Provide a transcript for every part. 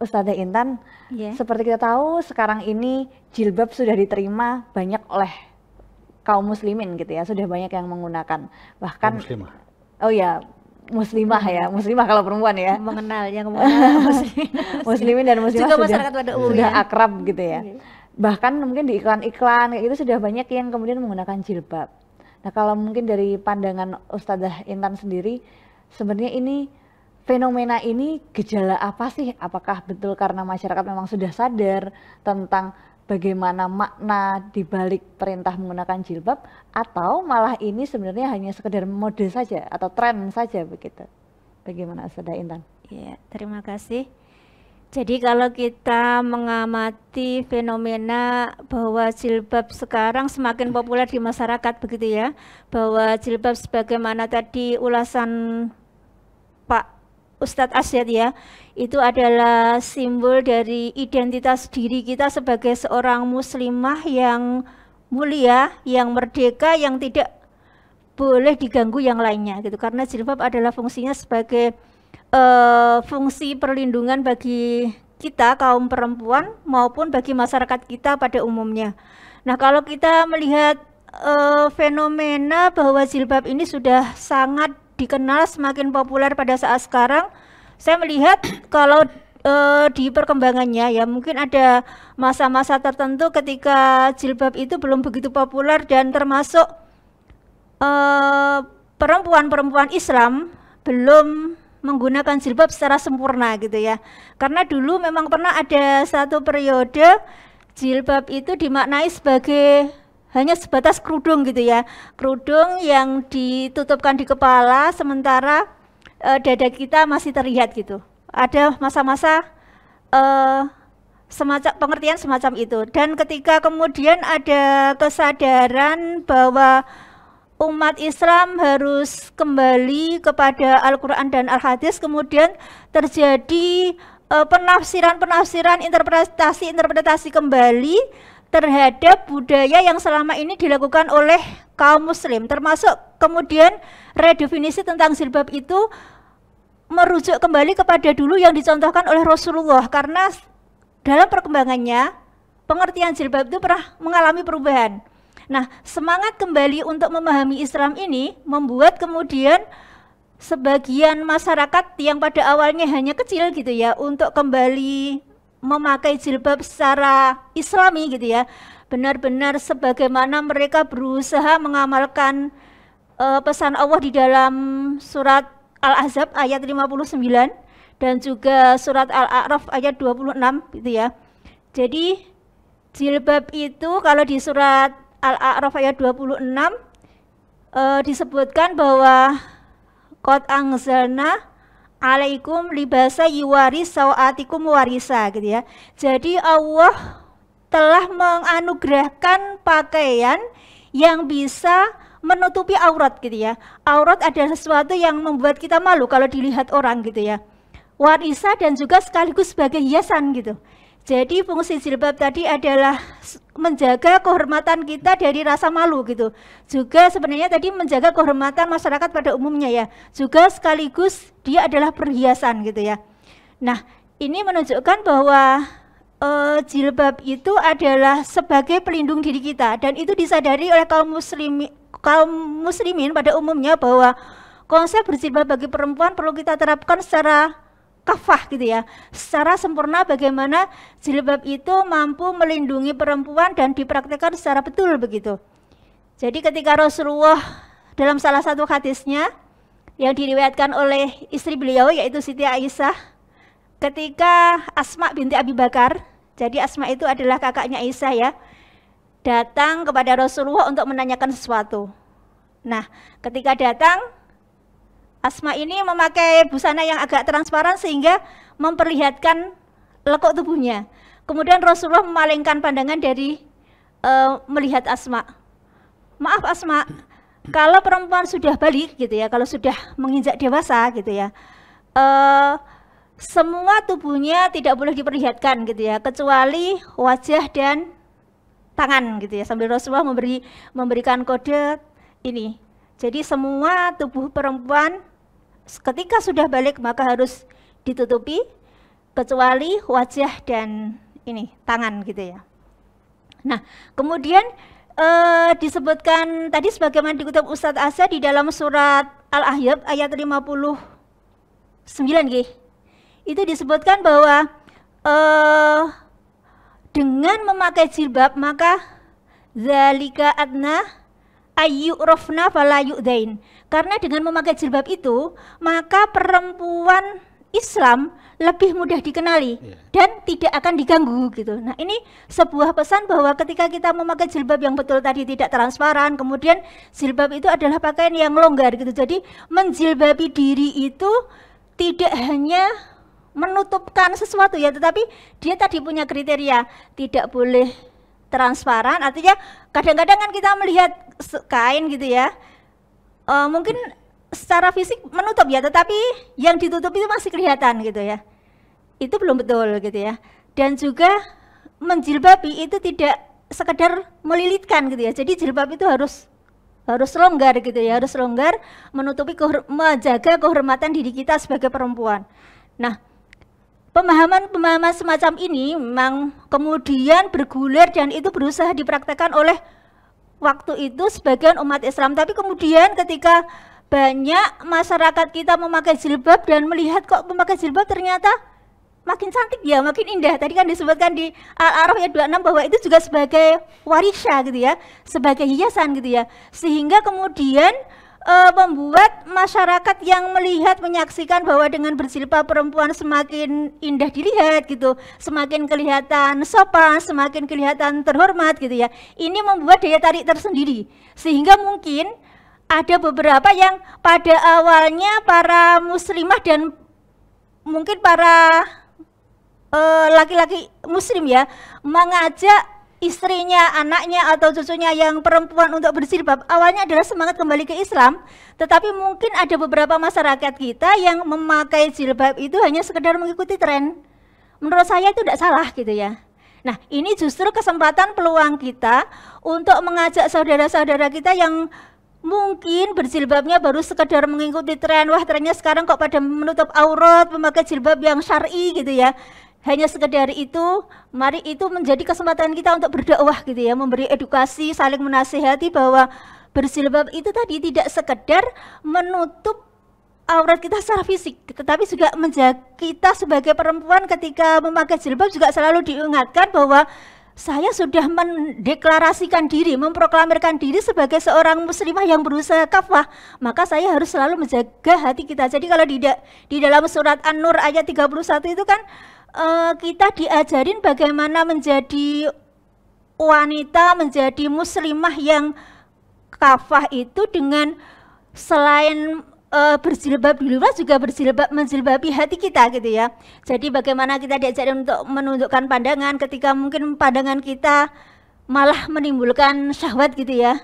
Ustazah Intan, Ya, seperti kita tahu sekarang ini jilbab sudah diterima banyak oleh kaum muslimin gitu ya, sudah banyak yang menggunakan. Kaum Bahkan, muslimah. oh ya, muslimah ya, muslimah kalau perempuan ya. yang mengenal muslim Muslimin dan muslimah juga sudah masyarakat pada Iya. umumnya. akrab gitu ya. Iya. Bahkan mungkin di iklan-iklan kayak itu sudah banyak yang kemudian menggunakan jilbab. Nah, kalau mungkin dari pandangan Ustazah Intan sendiri, sebenarnya ini fenomena ini gejala apa sih? Apakah betul karena masyarakat memang sudah sadar tentang bagaimana makna di balik perintah menggunakan jilbab, atau malah ini sebenarnya hanya sekedar mode saja atau tren saja begitu? Bagaimana Ustazah Intan? Ya, terima kasih. Jadi kalau kita mengamati fenomena bahwa jilbab sekarang semakin populer di masyarakat begitu ya, bahwa jilbab sebagaimana tadi ulasan Pak Ustadz Asyad ya, itu adalah simbol dari identitas diri kita sebagai seorang muslimah yang mulia, yang merdeka, yang tidak boleh diganggu yang lainnya gitu. Karena jilbab adalah fungsinya sebagai fungsi perlindungan bagi kita kaum perempuan maupun bagi masyarakat kita pada umumnya. Nah, kalau kita melihat fenomena bahwa jilbab ini sudah sangat dikenal, semakin populer pada saat sekarang, saya melihat kalau di perkembangannya ya mungkin ada masa-masa tertentu ketika jilbab itu belum begitu populer dan termasuk perempuan-perempuan Islam belum menggunakan jilbab secara sempurna gitu ya. Karena dulu memang pernah ada satu periode jilbab itu dimaknai sebagai hanya sebatas kerudung gitu ya. Kerudung yang ditutupkan di kepala sementara dada kita masih terlihat gitu. Ada masa-masa semacam pengertian semacam itu. Dan ketika kemudian ada kesadaran bahwa umat Islam harus kembali kepada Al-Quran dan Al-Hadis, kemudian terjadi penafsiran-penafsiran, interpretasi kembali terhadap budaya yang selama ini dilakukan oleh kaum muslim, termasuk kemudian redefinisi tentang jilbab itu merujuk kembali kepada dulu yang dicontohkan oleh Rasulullah, karena dalam perkembangannya pengertian jilbab itu pernah mengalami perubahan. Nah, semangat kembali untuk memahami Islam ini membuat kemudian sebagian masyarakat yang pada awalnya hanya kecil gitu ya, untuk kembali memakai jilbab secara Islami gitu ya, benar-benar sebagaimana mereka berusaha mengamalkan pesan Allah di dalam surat Al-Ahzab ayat 59 dan juga surat Al-A'raf ayat 26 gitu ya. Jadi jilbab itu kalau di surat Al-A'raf ayat 26 disebutkan bahwa qad anzalna alaikum libasa yuwari sawatikum warisa gitu ya. Jadi Allah telah menganugerahkan pakaian yang bisa menutupi aurat gitu ya. Aurat adalah sesuatu yang membuat kita malu kalau dilihat orang gitu ya. Warisa dan juga sekaligus sebagai hiasan gitu. Jadi fungsi jilbab tadi adalah menjaga kehormatan kita dari rasa malu gitu. Juga sebenarnya tadi menjaga kehormatan masyarakat pada umumnya ya. Juga sekaligus dia adalah perhiasan gitu ya. Nah, ini menunjukkan bahwa jilbab itu adalah sebagai pelindung diri kita, dan itu disadari oleh kaum muslimin pada umumnya bahwa konsep berjilbab bagi perempuan perlu kita terapkan secara kafah gitu ya, secara sempurna, bagaimana jilbab itu mampu melindungi perempuan dan dipraktikkan secara betul begitu. Jadi ketika Rasulullah dalam salah satu hadisnya yang diriwayatkan oleh istri beliau yaitu Siti Aisyah, ketika Asma binti Abi Bakar, jadi Asma itu adalah kakaknya Aisyah ya, datang kepada Rasulullah untuk menanyakan sesuatu. Nah, ketika datang, Asma ini memakai busana yang agak transparan sehingga memperlihatkan lekuk tubuhnya. Kemudian Rasulullah memalingkan pandangan dari melihat Asma. Maaf Asma, kalau perempuan sudah balik gitu ya, kalau sudah menginjak dewasa gitu ya, semua tubuhnya tidak boleh diperlihatkan gitu ya, kecuali wajah dan tangan gitu ya, sambil Rasulullah memberikan kode ini. Jadi semua tubuh perempuan ketika sudah balik maka harus ditutupi, kecuali wajah dan ini tangan gitu ya. Nah, kemudian disebutkan tadi sebagaimana dikutip Ustadz Asa di dalam surat Al-Ahzab ayat 59 nggih. Itu disebutkan bahwa dengan memakai jilbab maka zalika adna ayyurafna fala yu'dain. Karena dengan memakai jilbab itu maka perempuan Islam lebih mudah dikenali dan tidak akan diganggu gitu. Nah, ini sebuah pesan bahwa ketika kita memakai jilbab yang betul tadi tidak transparan, kemudian jilbab itu adalah pakaian yang longgar gitu. Jadi menjilbabi diri itu tidak hanya menutupkan sesuatu ya, tetapi dia tadi punya kriteria, tidak boleh transparan. Artinya kadang-kadang kan kita melihat kain gitu ya, mungkin secara fisik menutup ya, tetapi yang ditutup itu masih kelihatan gitu ya. Itu belum betul gitu ya. Dan juga menjilbabi itu tidak sekedar melilitkan gitu ya. Jadi jilbab itu harus longgar gitu ya, harus longgar, menutupi menjaga kehormatan diri kita sebagai perempuan. Nah, pemahaman semacam ini memang kemudian bergulir dan itu berusaha dipraktekkan oleh waktu itu sebagian umat Islam. Tapi kemudian ketika banyak masyarakat kita memakai jilbab dan melihat kok memakai jilbab ternyata makin cantik ya, makin indah. Tadi kan disebutkan di Al-A'raf ayat 26 bahwa itu juga sebagai warisya gitu ya, sebagai hiasan gitu ya. Sehingga kemudian membuat masyarakat yang melihat, menyaksikan bahwa dengan berjilbab perempuan semakin indah dilihat gitu, semakin kelihatan sopan, semakin kelihatan terhormat gitu ya. Ini membuat daya tarik tersendiri. Sehingga mungkin ada beberapa yang pada awalnya para muslimah dan mungkin para laki-laki muslim ya mengajak istrinya, anaknya atau cucunya yang perempuan untuk berjilbab, awalnya adalah semangat kembali ke Islam, tetapi mungkin ada beberapa masyarakat kita yang memakai jilbab itu hanya sekedar mengikuti tren. Menurut saya itu tidak salah gitu ya. Nah, ini justru kesempatan peluang kita untuk mengajak saudara-saudara kita yang mungkin berjilbabnya baru sekedar mengikuti tren, wah trennya sekarang kok pada menutup aurat, memakai jilbab yang syar'i gitu ya. Hanya sekedar itu, mari itu menjadi kesempatan kita untuk berdakwah gitu ya, memberi edukasi, saling menasihati bahwa berjilbab itu tadi tidak sekedar menutup aurat kita secara fisik, tetapi juga menjaga kita sebagai perempuan ketika memakai jilbab juga selalu diingatkan bahwa saya sudah mendeklarasikan diri, memproklamirkan diri sebagai seorang muslimah yang berusaha kafah, maka saya harus selalu menjaga hati kita. Jadi kalau di dalam surat An-Nur ayat 31 itu kan kita diajarin bagaimana menjadi wanita, menjadi muslimah yang kafah itu dengan selain berjilbab di luar juga menjilbabi hati kita gitu ya. Jadi bagaimana kita diajarin untuk menundukkan pandangan ketika mungkin pandangan kita malah menimbulkan syahwat gitu ya.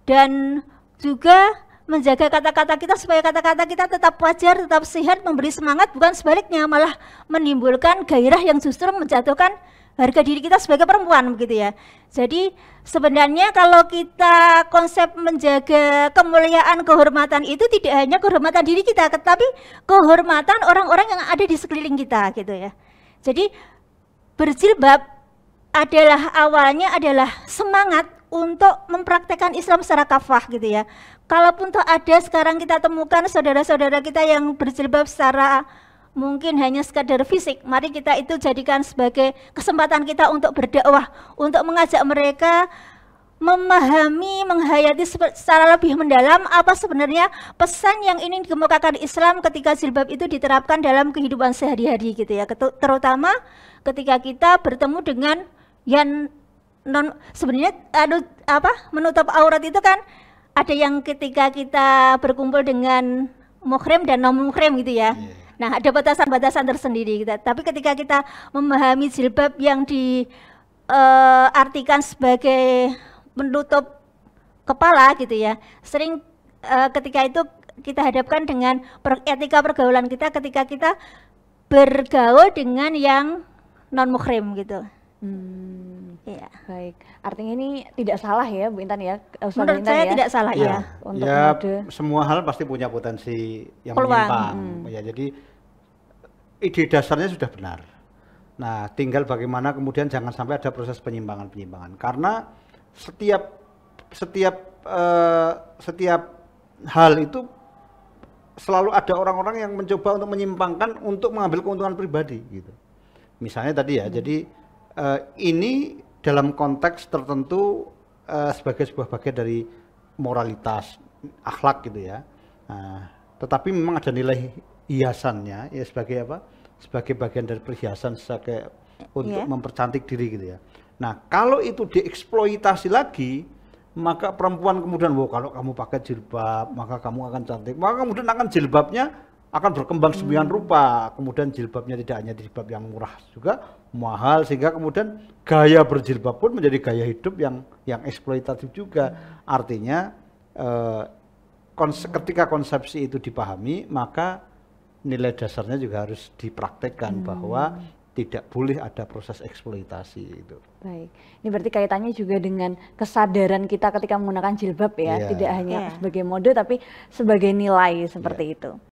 Dan juga menjaga kata-kata kita supaya kata-kata kita tetap wajar, tetap sehat, memberi semangat, bukan sebaliknya malah menimbulkan gairah yang justru menjatuhkan harga diri kita sebagai perempuan begitu ya. Jadi sebenarnya kalau kita konsep menjaga kemuliaan, kehormatan itu tidak hanya kehormatan diri kita, tetapi kehormatan orang-orang yang ada di sekeliling kita gitu ya. Jadi berjilbab adalah awalnya adalah semangat untuk mempraktekkan Islam secara kafah gitu ya. Kalaupun toh ada sekarang kita temukan saudara-saudara kita yang berjilbab secara mungkin hanya sekadar fisik, mari kita itu jadikan sebagai kesempatan kita untuk berdakwah, untuk mengajak mereka memahami, menghayati secara lebih mendalam apa sebenarnya pesan yang ingin dikemukakan Islam ketika jilbab itu diterapkan dalam kehidupan sehari-hari gitu ya. Terutama ketika kita bertemu dengan yang sebenarnya menutup aurat itu kan ada yang ketika kita berkumpul dengan muhrim dan non muhrim gitu ya. Nah, ada batasan-batasan tersendiri kita. Tapi ketika kita memahami jilbab yang diartikan sebagai menutup kepala gitu ya, sering ketika itu kita hadapkan dengan etika pergaulan kita ketika kita bergaul dengan yang non muhrim gitu. Ya. Baik, artinya ini tidak salah ya Bu Intan ya? Menurut saya tidak salah ya. Untuk semua hal pasti punya potensi yang menyimpang. Ya, jadi ide dasarnya sudah benar. Nah, tinggal bagaimana kemudian jangan sampai ada proses penyimpangan-penyimpangan. Karena setiap hal itu selalu ada orang-orang yang mencoba untuk menyimpangkan untuk mengambil keuntungan pribadi gitu. Misalnya tadi ya, jadi ini dalam konteks tertentu sebagai sebuah bagian dari moralitas, akhlak gitu ya. Nah, tetapi memang ada nilai hiasannya ya sebagai apa? Sebagai bagian dari perhiasan untuk mempercantik diri gitu ya. Nah, kalau itu dieksploitasi lagi, maka perempuan kemudian, wah kalau kamu pakai jilbab, maka kamu akan cantik. Maka kemudian akan jilbabnya akan berkembang sedemikian rupa. Kemudian jilbabnya tidak hanya jilbab yang murah juga, mahal, sehingga kemudian gaya berjilbab pun menjadi gaya hidup yang eksploitatif juga. Artinya ketika konsepsi itu dipahami, maka nilai dasarnya juga harus dipraktekkan bahwa tidak boleh ada proses eksploitasi itu. Baik, ini berarti kaitannya juga dengan kesadaran kita ketika menggunakan jilbab ya, tidak hanya sebagai mode tapi sebagai nilai seperti itu.